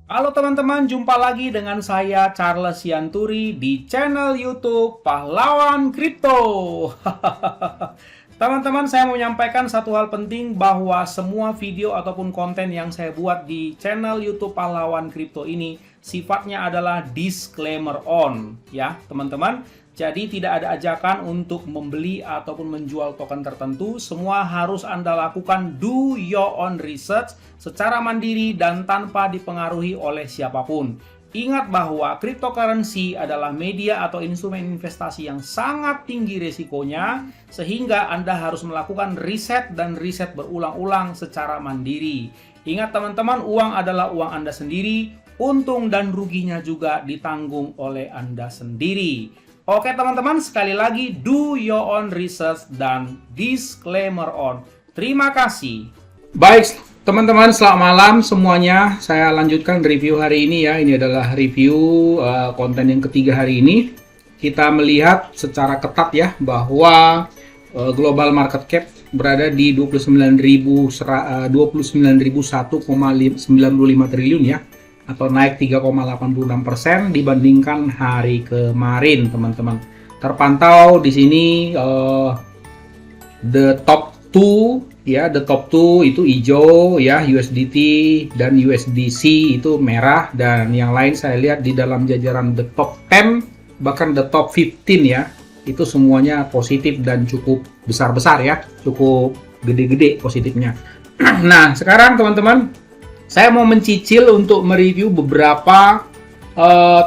Halo teman-teman, jumpa lagi dengan saya Charles Yanturi di channel YouTube Pahlawan Kripto. Teman-teman, saya mau menyampaikan satu hal penting bahwa semua video ataupun konten yang saya buat di channel YouTube Pahlawan Kripto ini sifatnya adalah disclaimer on, ya teman-teman. Jadi tidak ada ajakan untuk membeli ataupun menjual token tertentu. Semua harus Anda lakukan do your own research secara mandiri dan tanpa dipengaruhi oleh siapapun. Ingat bahwa cryptocurrency adalah media atau instrumen investasi yang sangat tinggi risikonya, sehingga Anda harus melakukan riset dan riset berulang-ulang secara mandiri. Ingat teman-teman, uang adalah uang Anda sendiri, untung dan ruginya juga ditanggung oleh Anda sendiri. Oke teman-teman, sekali lagi do your own research dan disclaimer on. Terima kasih. Baik teman-teman, selamat malam semuanya. Saya lanjutkan review hari ini ya. Ini adalah review konten yang ketiga hari ini. Kita melihat secara ketat ya bahwa global market cap berada di 29.1,95 triliun ya, atau naik 3,86% dibandingkan hari kemarin, teman-teman. Terpantau di sini the top 2 ya, the top 2 itu hijau ya, USDT dan USDC itu merah, dan yang lain saya lihat di dalam jajaran the top 10 bahkan the top 15 ya, itu semuanya positif dan cukup besar-besar ya, cukup gede-gede positifnya. Nah, sekarang teman-teman, saya mau mencicil untuk mereview beberapa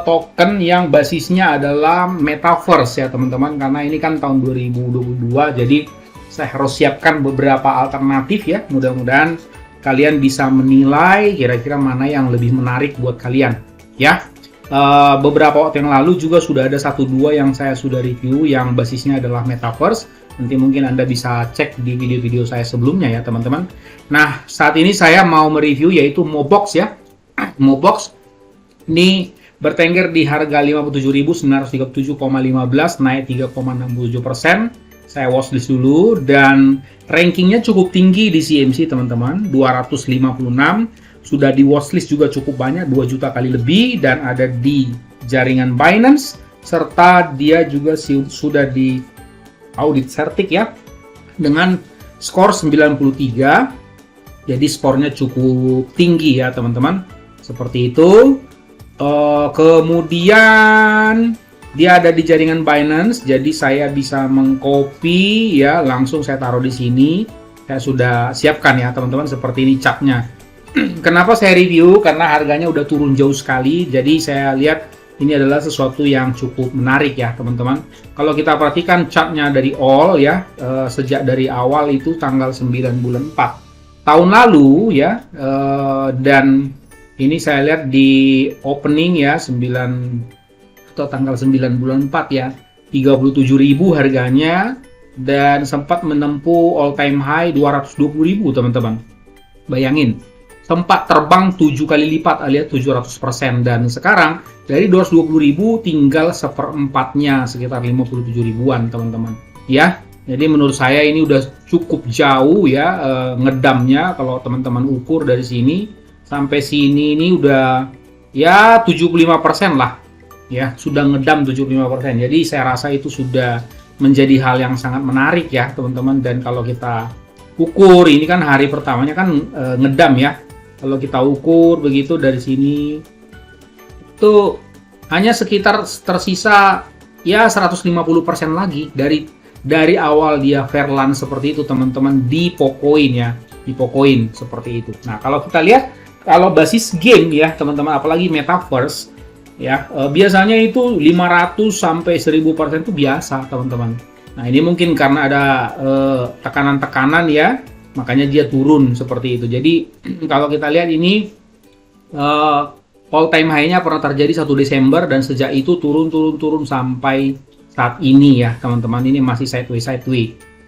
token yang basisnya adalah metaverse ya teman-teman, karena ini kan tahun 2022, jadi saya harus siapkan beberapa alternatif ya. Mudah-mudahan kalian bisa menilai kira-kira mana yang lebih menarik buat kalian ya. Beberapa waktu yang lalu juga sudah ada 1-2 yang saya sudah review yang basisnya adalah metaverse. Nanti mungkin Anda bisa cek di video-video saya sebelumnya ya teman-teman. Nah, saat ini saya mau mereview yaitu Mobox ya. Mobox ini bertengger di harga 57.937,15, naik 3,67%. Saya watchlist dulu dan rankingnya cukup tinggi di CMC teman-teman, 256. Sudah di watchlist juga cukup banyak, 2 juta kali lebih, dan ada di jaringan Binance, serta dia juga sudah di audit Certic ya, dengan skor 93. Jadi skornya cukup tinggi ya teman-teman, seperti itu. Kemudian dia ada di jaringan Binance, jadi saya bisa mengcopy ya, langsung saya taruh di sini. Saya sudah siapkan ya teman-teman, seperti ini chartnya. Kenapa saya review? Karena harganya udah turun jauh sekali, jadi saya lihat ini adalah sesuatu yang cukup menarik ya teman-teman. Kalau kita perhatikan chartnya dari all ya, sejak dari awal itu tanggal 9 bulan 4 tahun lalu ya, dan ini saya lihat di opening ya, 9 atau tanggal 9 bulan 4 ya, 37.000 harganya, dan sempat menempuh all time high 220.000 teman-teman. Bayangin, sempat terbang 7 kali lipat alias 700%, dan sekarang dari 220.000 tinggal seperempatnya, sekitar 57 ribuan teman-teman ya. Jadi menurut saya ini udah cukup jauh ya ngedamnya. Kalau teman-teman ukur dari sini sampai sini, ini udah ya 75% lah ya, sudah ngedam 75%. Jadi saya rasa itu sudah menjadi hal yang sangat menarik ya teman-teman. Dan kalau kita ukur, ini kan hari pertamanya kan ngedam ya. Kalau kita ukur begitu dari sini, itu hanya sekitar tersisa ya 150% lagi dari awal dia Fairland seperti itu teman-teman, di Pocoin ya, di Pocoin seperti itu. Nah, kalau kita lihat, kalau basis game ya teman-teman, apalagi metaverse ya, biasanya itu 500 sampai 1000% itu biasa teman-teman. Nah, ini mungkin karena ada tekanan-tekanan ya, makanya dia turun seperti itu. Jadi kalau kita lihat ini all time high-nya pernah terjadi 1 Desember, dan sejak itu turun sampai saat ini ya teman-teman. Ini masih sideways.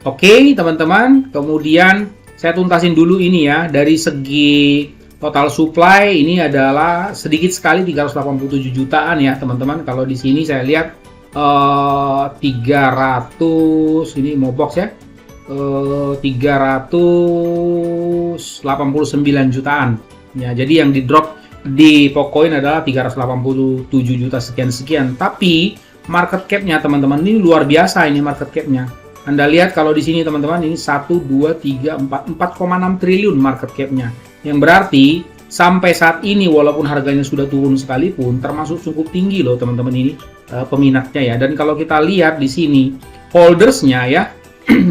Oke teman-teman, kemudian saya tuntasin dulu ini ya, dari segi total supply ini adalah sedikit sekali, 387 jutaan ya teman-teman. Kalau di sini saya lihat 300, ini Mobox ya, 389 jutaan ya. Jadi yang di drop di Pocoin adalah 387 juta sekian-sekian. Tapi market cap-nya teman-teman ini luar biasa, ini market cap-nya. Anda lihat kalau di sini teman-teman, ini 1, 2, 3, 4, 4,6 triliun market cap-nya. Yang berarti sampai saat ini walaupun harganya sudah turun sekalipun, termasuk cukup tinggi loh teman-teman ini peminatnya ya. Dan kalau kita lihat di sini holdersnya ya,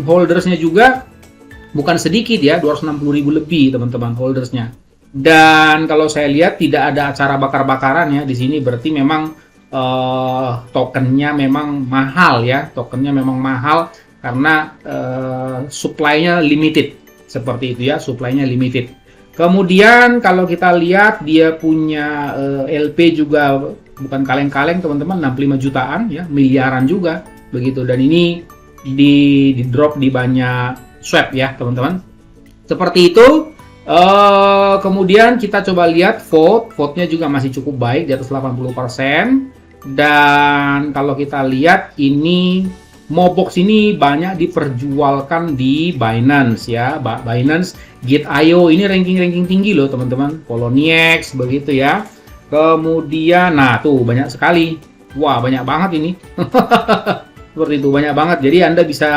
holdersnya juga bukan sedikit ya, 260.000 lebih teman-teman holdersnya. Dan kalau saya lihat tidak ada acara bakar-bakaran ya di sini, berarti memang tokennya memang mahal ya, tokennya memang mahal karena supply-nya limited seperti itu ya, supply-nya limited. Kemudian kalau kita lihat dia punya LP juga bukan kaleng-kaleng teman-teman, 65 jutaan ya, miliaran juga begitu. Dan ini di drop di banyak swap ya teman-teman, seperti itu. Kemudian kita coba lihat vote-nya juga masih cukup baik di atas 80%. Dan kalau kita lihat ini Mobox ini banyak diperjualkan di Binance ya, Binance, Gate.io ini ranking tinggi loh teman-teman, Poloniex begitu ya. Kemudian nah tuh banyak sekali, wah banyak banget ini. Seperti itu banyak banget. Jadi Anda bisa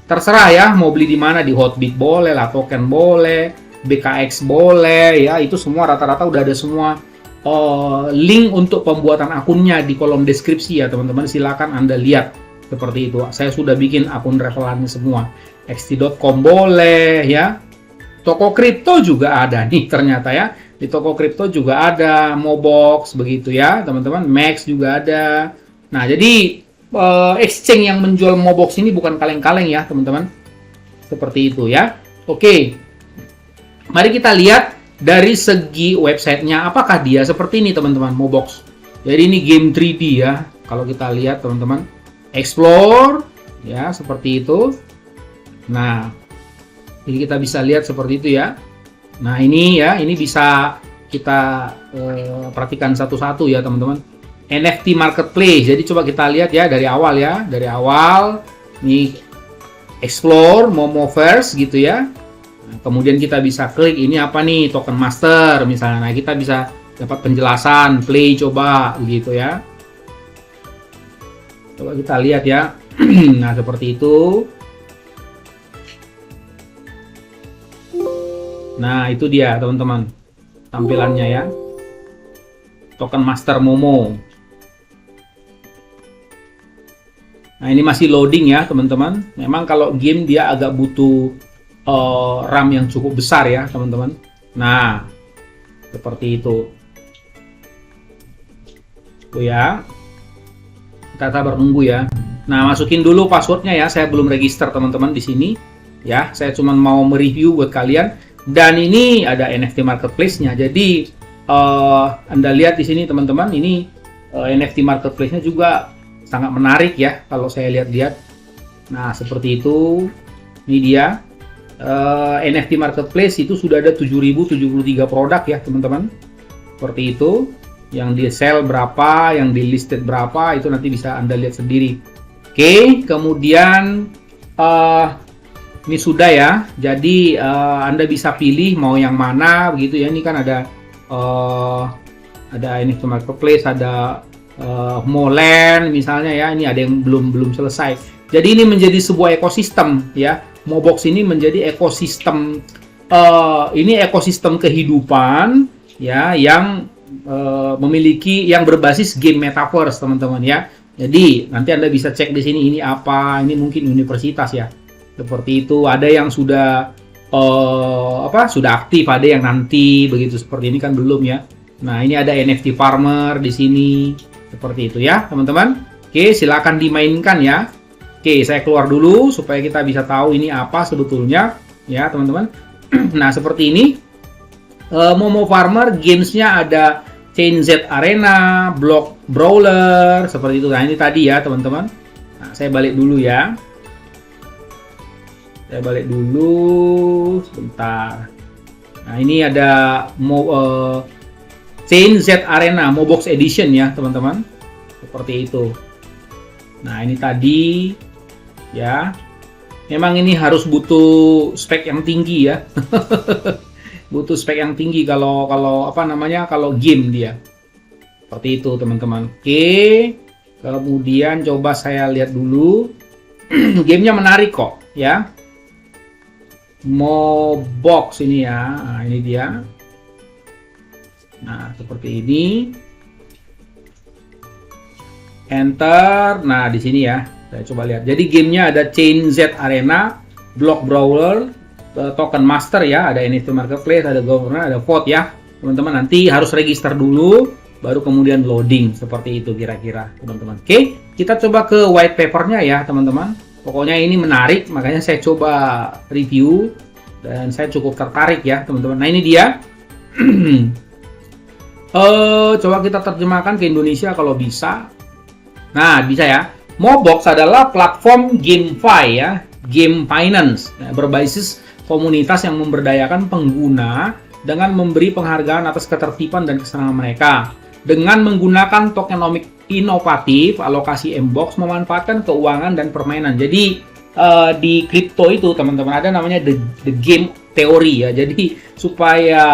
terserah ya mau beli di mana, di Hotbit boleh lah, token boleh, BKX boleh ya, itu semua rata-rata udah ada semua link untuk pembuatan akunnya di kolom deskripsi ya teman-teman, silakan Anda lihat seperti itu. Saya sudah bikin akun revelannya semua, xt.com boleh ya, toko kripto juga ada nih ternyata ya, di toko kripto juga ada Mobox begitu ya teman-teman, Max juga ada. Nah jadi exchange yang menjual Mobox ini bukan kaleng-kaleng ya teman-teman, seperti itu ya. Oke. Mari kita lihat dari segi websitenya, apakah dia seperti ini teman-teman, Mobox. Jadi ini game 3D ya, kalau kita lihat teman-teman, explore ya seperti itu. Nah, jadi kita bisa lihat seperti itu ya. Nah ini ya, ini bisa kita perhatikan satu-satu ya teman-teman. NFT marketplace, jadi coba kita lihat ya dari awal ya, dari awal ini explore, Momoverse gitu ya. Kemudian kita bisa klik ini apa nih, token master misalnya. Nah kita bisa dapat penjelasan, play coba gitu ya. Coba kita lihat ya. Nah seperti itu. Nah itu dia teman-teman tampilannya ya, token master Momo. Nah ini masih loading ya teman-teman. Memang kalau game dia agak butuh RAM yang cukup besar ya teman-teman. Nah seperti itu tuh ya, kita sabar nunggu ya. Nah masukin dulu passwordnya ya, saya belum register teman-teman di sini ya, saya cuma mau mereview buat kalian. Dan ini ada NFT marketplace-nya, jadi Anda lihat di sini teman-teman, ini NFT marketplace-nya juga sangat menarik ya kalau saya lihat-lihat. Nah seperti itu, ini dia. NFT marketplace itu sudah ada 7.073 produk ya teman-teman, seperti itu. Yang di sell berapa, yang di listed berapa, itu nanti bisa Anda lihat sendiri. Oke, kemudian ini sudah ya, jadi Anda bisa pilih mau yang mana begitu ya. Ini kan ada NFT marketplace, ada Moland misalnya ya, ini ada yang belum selesai. Jadi ini menjadi sebuah ekosistem ya. Mobox ini menjadi ekosistem, ini ekosistem kehidupan ya, yang memiliki, yang berbasis game metaverse teman-teman ya. Jadi nanti Anda bisa cek di sini ini apa, ini mungkin universitas ya, seperti itu. Ada yang sudah sudah aktif, ada yang nanti begitu, seperti ini kan belum ya. Nah ini ada NFT farmer di sini, seperti itu ya teman-teman. Oke, silakan dimainkan ya. Oke, saya keluar dulu supaya kita bisa tahu ini apa sebetulnya ya teman-teman. Nah seperti ini, Momo Farmer gamesnya ada Chain Z Arena, Block Brawler seperti itu. Nah ini tadi ya teman-teman. Nah saya balik dulu ya. Saya balik dulu sebentar. Nah ini ada Chain Z Arena Mobox Edition ya teman-teman, seperti itu. Nah ini tadi ya, memang ini harus butuh spek yang tinggi ya. butuh spek yang tinggi kalau apa namanya, kalau game dia. Seperti itu teman-teman. Oke. Kemudian coba saya lihat dulu. Gamenya menarik kok ya. Mobox ini ya. Nah, ini dia. Nah, seperti ini. Enter. Nah, di sini ya. Saya coba lihat. Jadi gamenya ada Chain Z Arena, Block Brawler, Token Master ya, ada NFT Marketplace, ada Governor, ada vote ya. Teman-teman nanti harus register dulu, baru kemudian loading. Seperti itu kira-kira teman-teman. Oke, kita coba ke white papernya ya teman-teman. Pokoknya ini menarik, makanya saya coba review dan saya cukup tertarik ya teman-teman. Nah ini dia. Coba kita terjemahkan ke Indonesia kalau bisa. Nah bisa ya. Mobox adalah platform GameFi ya, game finance, berbasis komunitas yang memberdayakan pengguna dengan memberi penghargaan atas ketertiban dan kesenangan mereka. Dengan menggunakan tokenomics inovatif, alokasi Mbox memanfaatkan keuangan dan permainan. Jadi di kripto itu teman-teman ada namanya the game theory ya. Jadi supaya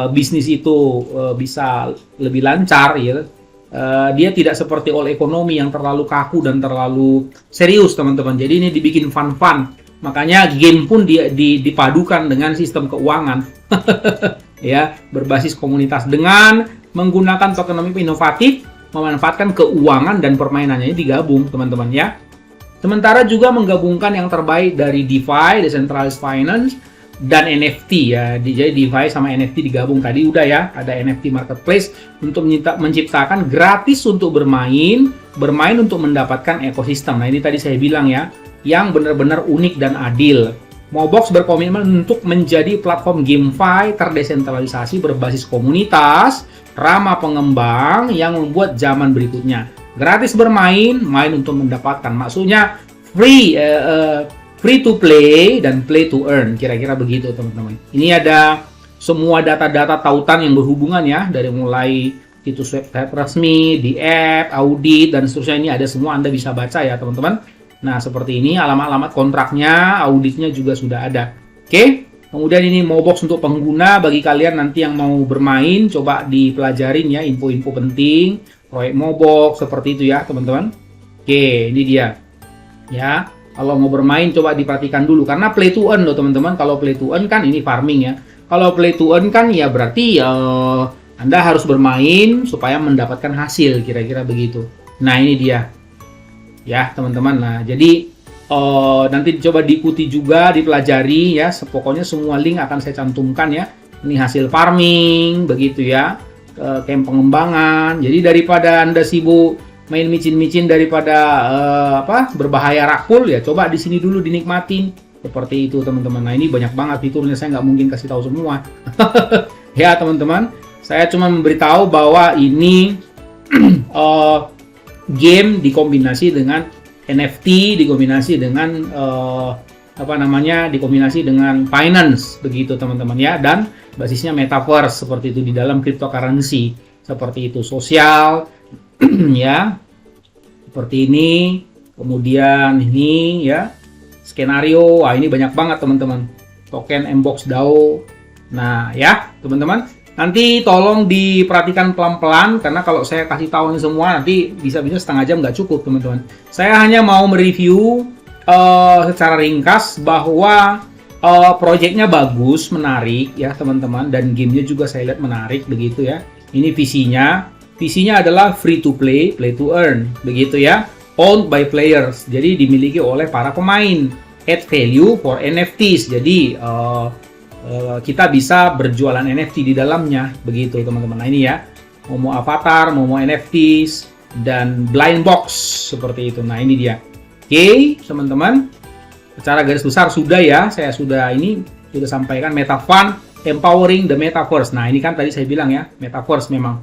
bisnis itu bisa lebih lancar ya. Dia tidak seperti all ekonomi yang terlalu kaku dan terlalu serius teman-teman. Jadi ini dibikin fun-fun. Makanya game pun dipadukan dengan sistem keuangan. Ya, berbasis komunitas dengan menggunakan tokenomics inovatif, memanfaatkan keuangan dan permainannya ini digabung teman-teman ya. Sementara juga menggabungkan yang terbaik dari DeFi, Decentralized Finance, dan NFT ya. Jadi DeFi sama NFT digabung tadi udah ya. Ada NFT Marketplace untuk menciptakan gratis untuk bermain untuk mendapatkan ekosistem. Nah ini tadi saya bilang ya, yang benar-benar unik dan adil. Mobox berkomitmen untuk menjadi platform GameFi terdesentralisasi berbasis komunitas, ramah pengembang yang membuat zaman berikutnya. Gratis bermain, main untuk mendapatkan. Maksudnya free to play dan play to earn, kira-kira begitu teman-teman. Ini ada semua data-data tautan yang berhubungan ya, dari mulai situs website resmi, di app, audit, dan seterusnya. Ini ada semua, Anda bisa baca ya teman-teman. Nah seperti ini, alamat-alamat kontraknya, auditnya juga sudah ada. Oke, kemudian ini Mobox untuk pengguna. Bagi kalian nanti yang mau bermain, coba dipelajarin ya info-info penting proyek Mobox seperti itu ya teman-teman. Oke, ini dia ya. Kalau mau bermain coba diperhatikan dulu karena play to earn loh teman-teman. Kalau play to earn kan ini farming ya. Kalau play to earn kan ya berarti Anda harus bermain supaya mendapatkan hasil, kira-kira begitu. Nah ini dia ya teman-teman. Nah jadi nanti coba diikuti juga, dipelajari ya. Pokoknya semua link akan saya cantumkan ya. Ini hasil farming begitu ya, camp pengembangan. Jadi daripada Anda sibuk main micin-micin daripada berbahaya rakpul ya, coba di sini dulu dinikmatin seperti itu teman-teman. Nah ini banyak banget fiturnya, saya nggak mungkin kasih tahu semua. Ya teman-teman, saya cuma memberitahu bahwa ini game dikombinasi dengan NFT, dikombinasi dengan dikombinasi dengan finance begitu teman-teman ya, dan basisnya metaverse seperti itu di dalam cryptocurrency seperti itu, sosial ya seperti ini. Kemudian ini ya skenario, wah ini banyak banget teman-teman, token Mbox DAO. Nah ya teman-teman, nanti tolong diperhatikan pelan-pelan karena kalau saya kasih tahu ini semua nanti bisa-bisa setengah jam nggak cukup teman-teman. Saya hanya mau mereview secara ringkas bahwa projectnya bagus, menarik ya teman-teman, dan gamenya juga saya lihat menarik begitu ya. Ini visinya adalah free to play, play to earn, begitu ya. Owned by players, jadi dimiliki oleh para pemain. Add value for NFTs, jadi kita bisa berjualan NFT di dalamnya, begitu teman-teman. Nah ini ya, mau avatar, mau NFTs, dan blind box seperti itu. Nah ini dia. Oke, teman-teman. Secara garis besar sudah ya, saya sudah sampaikan MetaFund empowering the metaverse. Nah ini kan tadi saya bilang ya, metaverse memang.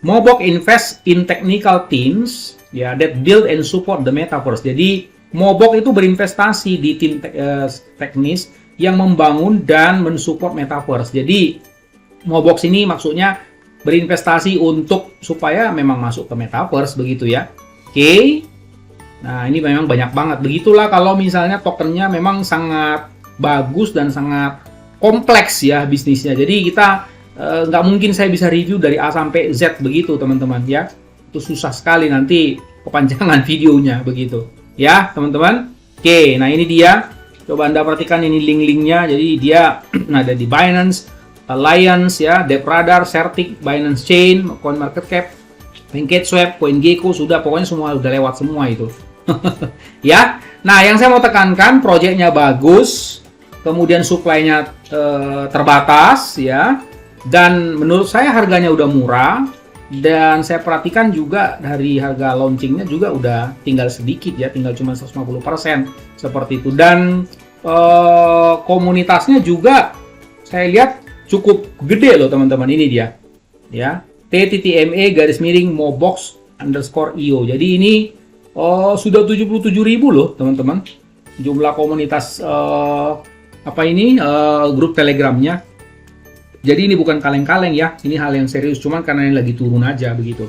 Mobox invest in technical teams ya that build and support the metaverse. Jadi Mobox itu berinvestasi di tim teknis yang membangun dan mensupport metaverse. Jadi Mobox ini maksudnya berinvestasi untuk supaya memang masuk ke metaverse begitu ya. Oke. Nah, ini memang banyak banget. Begitulah kalau misalnya tokennya memang sangat bagus dan sangat kompleks ya bisnisnya. Jadi kita nggak mungkin saya bisa review dari A sampai Z begitu teman-teman ya. Itu susah sekali, nanti kepanjangan videonya begitu ya teman-teman. Oke, nah ini dia. Coba Anda perhatikan ini link-linknya. Jadi dia ada di Binance, Alliance ya, DeepRadar, Certic, Binance Chain, CoinMarketCap, PancakeSwap, CoinGecko, sudah pokoknya semua udah lewat semua itu. Ya. Nah, yang saya mau tekankan, proyeknya bagus, kemudian supply-nya terbatas ya. Dan menurut saya harganya udah murah. Dan saya perhatikan juga dari harga launchingnya juga udah tinggal sedikit ya, tinggal cuma 150% seperti itu. Dan komunitasnya juga saya lihat cukup gede loh teman-teman, ini dia ya, ttme_mobox_io. Jadi ini sudah 77.000 loh teman-teman jumlah komunitas grup Telegramnya. Jadi ini bukan kaleng-kaleng ya, ini hal yang serius, cuman karena ini lagi turun aja begitu.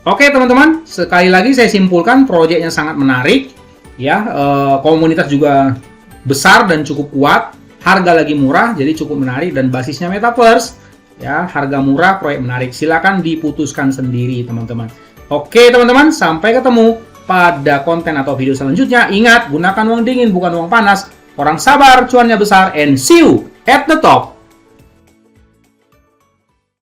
Oke teman-teman, sekali lagi saya simpulkan proyeknya sangat menarik ya, komunitas juga besar dan cukup kuat, harga lagi murah, jadi cukup menarik, dan basisnya metaverse ya, harga murah, proyek menarik. Silakan diputuskan sendiri teman-teman. Oke teman-teman, sampai ketemu pada konten atau video selanjutnya. Ingat, gunakan uang dingin bukan uang panas. Orang sabar, cuannya besar, and see you at the top.